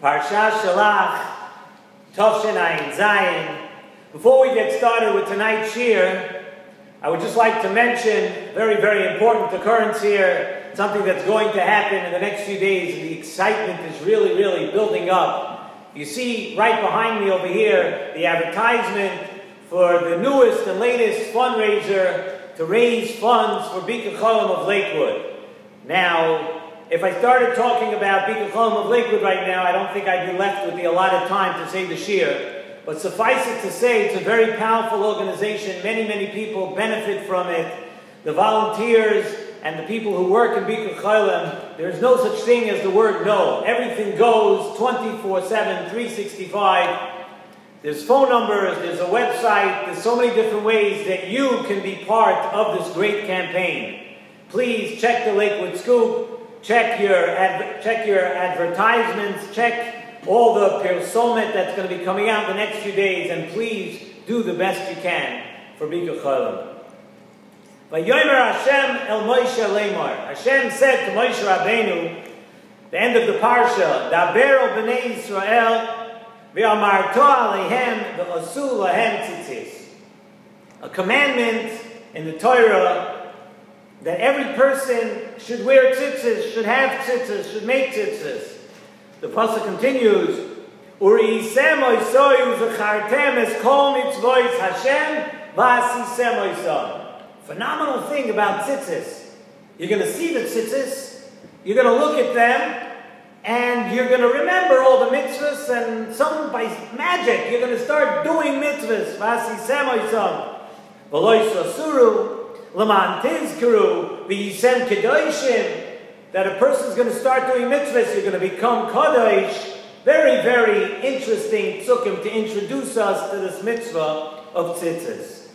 Parsha Shalach, Tovshin Ayin Zayin. Before we get started with tonight's shir, I would just like to mention very, very important occurrence here, something that's going to happen in the next few days. The excitement is really, really building up. You see right behind me over here the advertisement for the newest and latest fundraiser to raise funds for Bika Cholim of Lakewood. Now, if I started talking about Bika Cholim of Lakewood right now, I don't think I'd be left with the allotted time to say the shir. But suffice it to say, it's a very powerful organization. Many, many people benefit from it. The volunteers and the people who work in Bika Cholim, there's no such thing as the word no. Everything goes 24/7, 365. There's phone numbers, there's a website, there's so many different ways that you can be part of this great campaign. Please check the Lakewood Scoop. Check your advertisements, check all the persomet that's going to be coming out in the next few days, and please do the best you can for Bika Cholim. Vayomer Hashem el Moshe Lemar. Hashem said to Moshe Rabbeinu, the end of the parsha, Daber el bnei Yisrael v'amarto alehem v'asu lahem tzitzis. A commandment in the Torah that every person should wear tzitzis, should have tzitzis, should make tzitzis. The pasuk continues, Uri'isem oisoyu zachartem es kol mitzvois Hashem v'asisem oisam. Phenomenal thing about tzitzis. You're going to see the tzitzis, you're going to look at them, and you're going to remember all the mitzvahs, and some by magic, you're going to start doing mitzvahs. V'asisem oisam. V'lo yisasuru. L'man tizkuru v'yisem kedoshim, that a person's going to start doing mitzvahs, you're going to become kadosh. Very, very interesting psukim to introduce us to this mitzvah of tzitzis.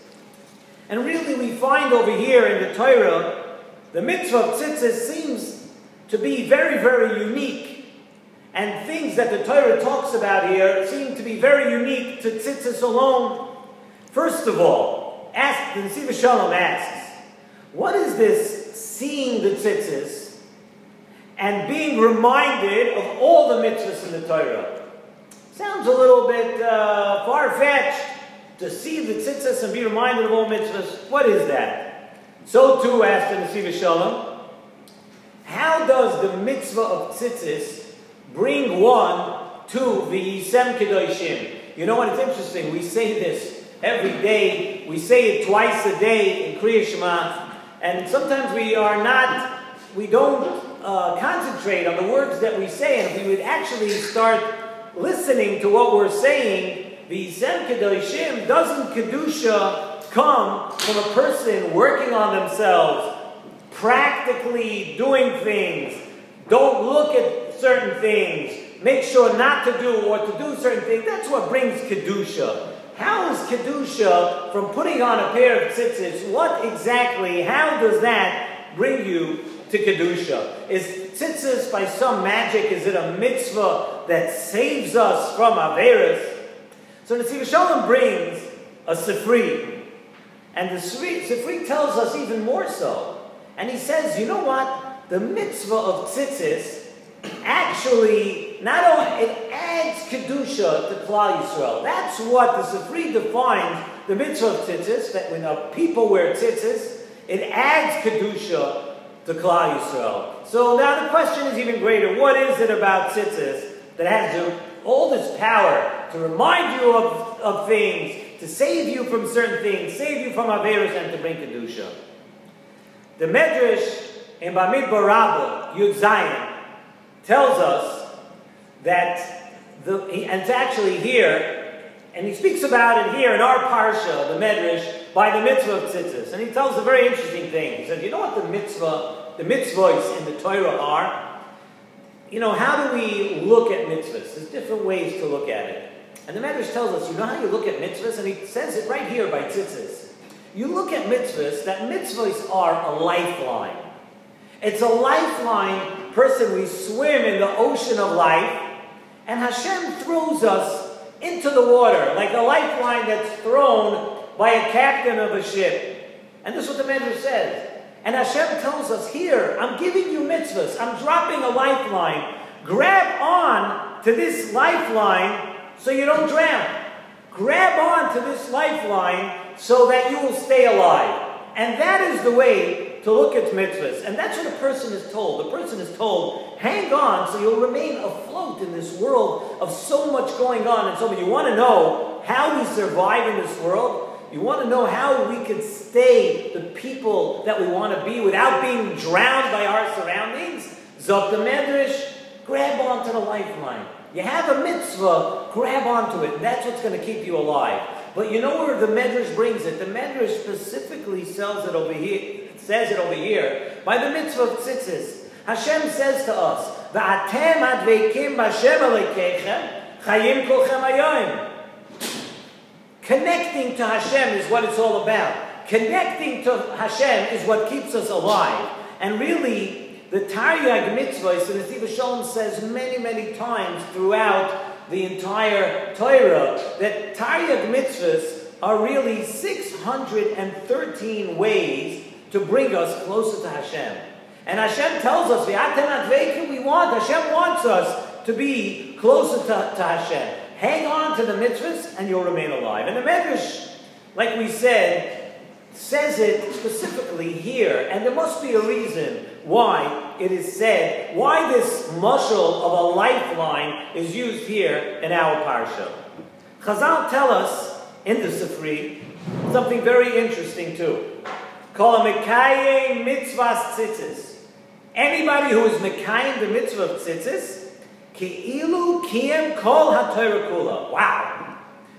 And really we find over here in the Torah, the mitzvah of tzitzis seems to be very, very unique. And things that the Torah talks about here seem to be very unique to tzitzis alone. First of all, the Nesivos Shalom asks, what is this seeing the tzitzis and being reminded of all the mitzvahs in the Torah? Sounds a little bit far-fetched to see the tzitzis and be reminded of all mitzvahs. What is that? So too, asked the Nesivos Shalom, how does the mitzvah of tzitzis bring one to the Yisem Kedoshim? You know what, it's interesting, we say this every day, we say it twice a day in Kriya Shema. And sometimes we don't concentrate on the words that we say. And if we would actually start listening to what we're saying, the Yisem Kedoshim, doesn't Kedusha come from a person working on themselves, practically doing things, don't look at certain things, make sure not to do or to do certain things. That's what brings Kedusha. How is Kedusha from putting on a pair of tzitzis? What exactly, how does that bring you to Kedusha? Is tzitzis by some magic, is it a mitzvah that saves us from Averis? So the Nesivos Shalom brings a Sifri. And the Sifri tells us even more so. And he says, you know what? The mitzvah of tzitzis actually, not only, it adds Kedusha to Klal Yisrael. That's what the Sifri defines the mitzvah of tzitzis, that when people wear tzitzis, it adds Kedusha to Klal Yisrael. So now the question is even greater. What is it about tzitzis that has all this power to remind you of things, to save you from certain things, save you from Averis, and to bring Kedusha? The Medrash in Bamidbar Rabbah, Yud Zayin, tells us that, and it's actually here, and he speaks about it here in our parsha, the Medrash, by the mitzvah of tzitzis. And he tells a very interesting thing. He says, you know what the mitzvahs in the Torah are? You know, how do we look at mitzvahs? There's different ways to look at it. And the Medrash tells us, you know how you look at mitzvahs? And he says it right here by tzitzis. You look at mitzvahs, that mitzvahs are a lifeline. It's a lifeline. Person, we swim in the ocean of life, and Hashem throws us into the water, like a lifeline that's thrown by a captain of a ship. And this is what the Medrash says. And Hashem tells us here, I'm giving you mitzvahs, I'm dropping a lifeline. Grab on to this lifeline so you don't drown. Grab on to this lifeline so that you will stay alive. And that is the way to look at mitzvahs. And that's what a person is told. The person is told, hang on so you'll remain afloat in this world of so much going on. And so when you want to know how we survive in this world, you want to know how we can stay the people that we want to be without being drowned by our surroundings, Zok the Medrash, grab onto the lifeline. You have a mitzvah, grab onto it. That's what's going to keep you alive. But you know where the Medrash brings it? The Medrash specifically says it over here by the mitzvah of tzitzis. Hashem says to us, "Va'atem adveikim b'Hashem Elokeichem chayim kolchem hayom." Connecting to Hashem is what it's all about. Connecting to Hashem is what keeps us alive. And really, the Taryag mitzvahs, the Nesivos Shalom says many, many times throughout the entire Torah, that Taryag mitzvahs are really 613 ways to bring us closer to Hashem. And Hashem tells us, Hashem wants us to be closer to Hashem. Hang on to the mitzvahs and you'll remain alive. And the Medrash, like we said, says it specifically here, and there must be a reason why it is said, why this mashal of a lifeline is used here in our parsha. Chazal tell us in the Sifri something very interesting too. Kol mekayim mitzvahs tzitzis. Anybody who is mekayim the mitzvah of tzitzis, Ki'ilu kiyem kol ha-Torah kula. Wow.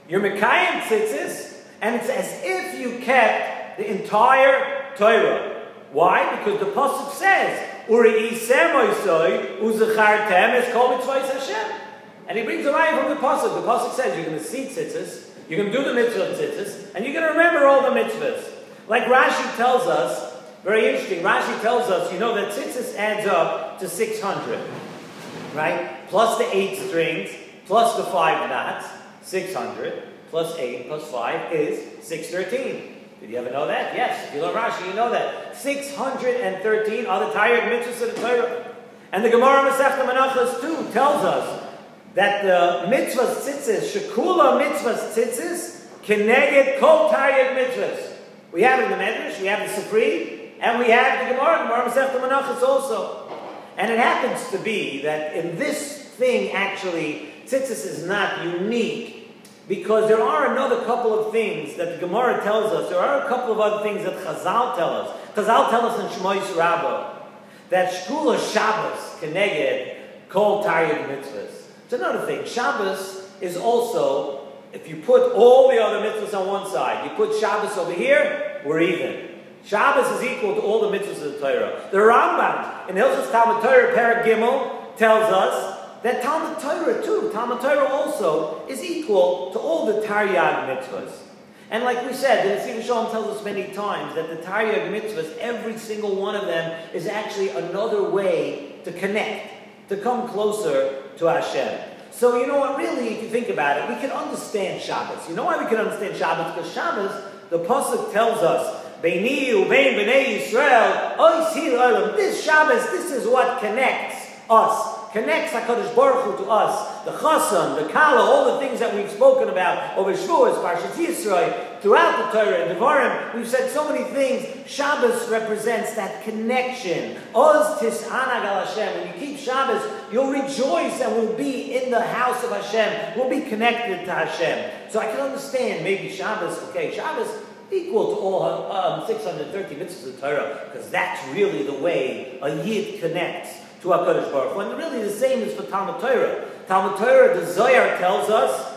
You're mekayim tzitzis, and it's as if you kept the entire Torah. Why? Because the pasuk says, "Uri'isem oisoi uzachartem es kol mitzvahs Hashem." And he brings a raya from the pasuk. The pasuk says you're going to see tzitzis, you're going to do the mitzvah of tzitzis, and you're going to remember all the mitzvahs. Like Rashi tells us, very interesting. Rashi tells us, you know that tzitzis adds up to 600. Right? Plus the 8 strings, plus the 5 knots, 600, plus 8, plus 5 is 613. Did you ever know that? Yes. If you learn Rashi, you know that. 613 are the Taryag mitzvahs of the Torah. And the Gemara Masechta Menachos too tells us that the mitzvahs tzitzis, shekula mitzvahs tzitzis, keneged kol Taryag mitzvahs. We have it in the Medrash, we have the Sifri, and we have the Gemara Masechta Menachos also. And it happens to be that in this thing, actually, tzitzis is not unique, because there are another couple of things that the Gemara tells us. There are a couple of other things that Chazal tell us. Chazal tell us in Shmois Rabbah that Shkula Shabbos keneged kol Taryag mitzvahs. It's another thing. Shabbos is also, if you put all the other mitzvahs on one side, you put Shabbos over here, we're even. Shabbos is equal to all the mitzvahs of the Torah. The Rambam in Hilchos Talmud Torah Perek Gimel tells us that Talmud Torah too, Talmud Torah also, is equal to all the Taryag mitzvahs. And like we said, the Nesivos Shalom tells us many times that the Taryag mitzvahs, every single one of them, is actually another way to connect, to come closer to Hashem. So you know what, really, if you think about it, we can understand Shabbos. You know why we can understand Shabbos? Because Shabbos, the pasuk tells us, Beini ubein b'nei Yisrael, oisir olam. This Shabbos, this is what connects us. Connects HaKadosh Baruch Hu to us. The Chassan, the Kala, all the things that we've spoken about over Shavuos, Parshas Yisro, throughout the Torah and Devarim, we've said so many things. Shabbos represents that connection. Oz tis'anag al Hashem. When you keep Shabbos, you'll rejoice and will be in the house of Hashem. We'll be connected to Hashem. So I can understand maybe Shabbos, okay, Shabbos equal to all 630 mitzvahs of Torah, because that's really the way a Yid connects to HaKadosh Baruch Hu. And really the same is for Talmud Torah. Talmud Torah, the Zohar tells us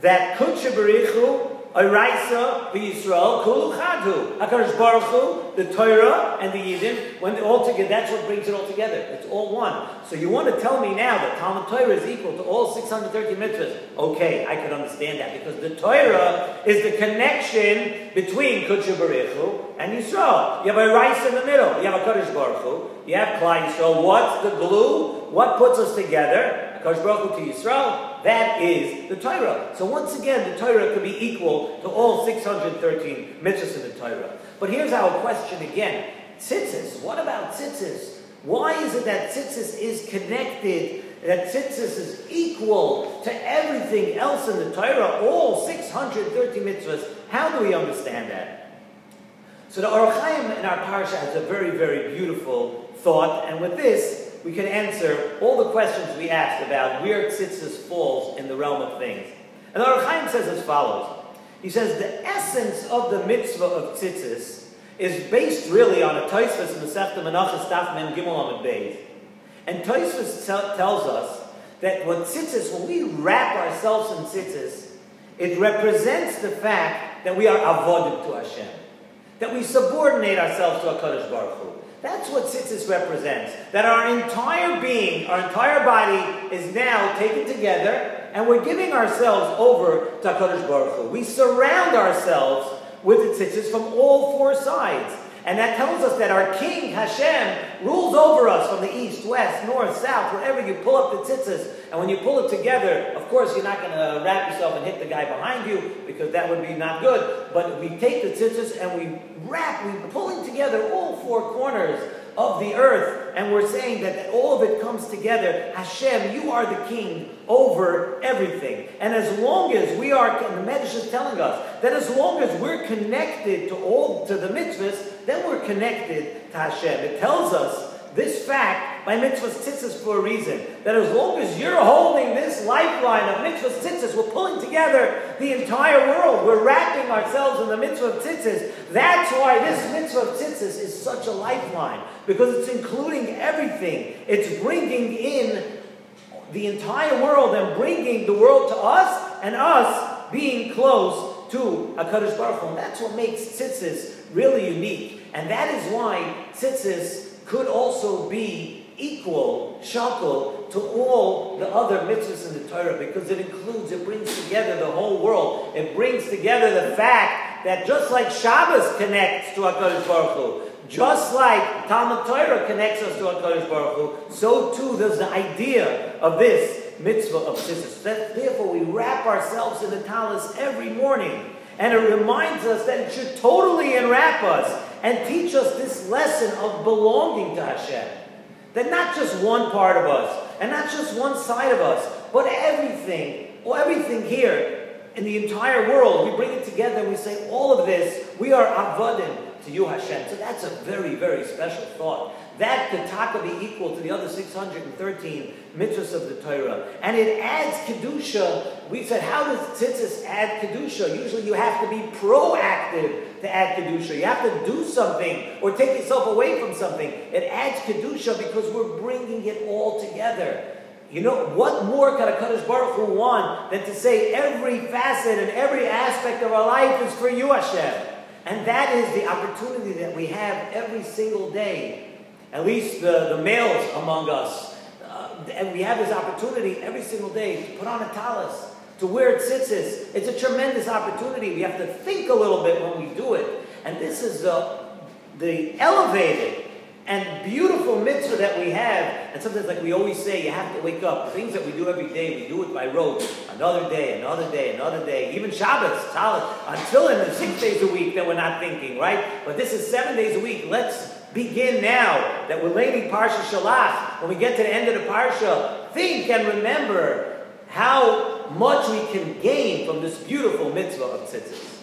that Kudsha Barichu, Oraisa, V'Yisrael, Kulu Chadhu. HaKadosh Baruch Hu, the Torah, and the Yidden, when they're all together, that's what brings it all together. It's all one. So you want to tell me now that Talmud Torah is equal to all 630 mitzvahs. Okay, I can understand that, because the Torah is the connection between Kudsha Barichu and Yisrael. You have Oraisa in the middle. You have HaKadosh Baruch Hu. You have Klal Yisrael. What's the glue? What puts us together? HaKadosh Baruch Hu to Yisrael. That is the Torah. So once again, the Torah could be equal to all 613 mitzvahs in the Torah. But here's our question again. Tzitzis. What about tzitzis? Why is it that tzitzis is connected that tzitzis is equal to everything else in the Torah, all 630 mitzvahs. How do we understand that? So the Orach Chaim in our parsha has a very, very beautiful thought, and with this, we can answer all the questions we asked about where tzitzis falls in the realm of things. And the Orach Chaim says as follows. He says the essence of the mitzvah of tzitzis is based really on a Tosfos in the Masechta Menachos Daf Mem Gimel Amud Beis. And Tosfos tells us that what tzitzis, when we wrap ourselves in tzitzis, it represents the fact that we are avodim to Hashem, that we subordinate ourselves to HaKadosh Baruch Hu. That's what tzitzis represents. That our entire being, our entire body is now taken together and we're giving ourselves over to HaKadosh Baruch Hu. We surround ourselves with the tzitzis from all four sides. And that tells us that our King, Hashem, rules over us from the east, west, north, south, wherever you pull up the tzitzis. And when you pull it together, of course, you're not going to wrap yourself and hit the guy behind you, because that would be not good. But we take the tzitzis and we're pulling together all four corners of the earth. And we're saying that all of it comes together. Hashem, you are the King over everything. And as long as we are, and the Medrash is telling us, that as long as we're connected to the mitzvahs, then we're connected to Hashem. It tells us this fact by mitzvahs tzitzis for a reason. That as long as you're holding this lifeline of mitzvahs tzitzis, we're pulling together the entire world. We're wrapping ourselves in the mitzvah of tzitzis. That's why this mitzvah of tzitzis is such a lifeline. Because it's including everything. It's bringing in the entire world and bringing the world to us and us being close to HaKadosh Baruch Hu. And that's what makes tzitzis really unique. And that is why tzitzis could also be equal, shakel, to all the other mitzvahs in the Torah, because it brings together the whole world. It brings together the fact that just like Shabbos connects to HaKadosh Baruch Hu, just like Talmud Torah connects us to HaKadosh Baruch Hu, so too does the idea of this mitzvah of tzitzis. Therefore, we wrap ourselves in the talis every morning. And it reminds us that it should totally enwrap us and teach us this lesson of belonging to Hashem. That not just one part of us, and not just one side of us, but everything here in the entire world, we bring it together and we say, all of this, we are avodim to you, Hashem. So that's a very, very special thought. That could taka be equal to the other 613 mitzvahs of the Torah. And it adds Kedusha. We said, how does tzitzis add Kedusha? Usually you have to be proactive to add Kedusha. You have to do something or take yourself away from something. It adds Kedusha because we're bringing it all together. You know, what more could HaKadosh Baruch Hu want than to say every facet and every aspect of our life is for you, Hashem? And that is the opportunity that we have every single day. At least the males among us. And we have this opportunity every single day to put on a talis, to wear tzitzis. It's a tremendous opportunity. We have to think a little bit when we do it. And this is the elevated and beautiful mitzvah that we have. And sometimes, like we always say, you have to wake up. The things that we do every day, we do it by rote. Another day, another day, another day. Even Shabbos, until in the 6 days a week that we're not thinking, right? But this is 7 days a week. Let's begin now that we're learning Parsha Shalach. When we get to the end of the Parsha, think and remember how much we can gain from this beautiful mitzvah of tzitzis.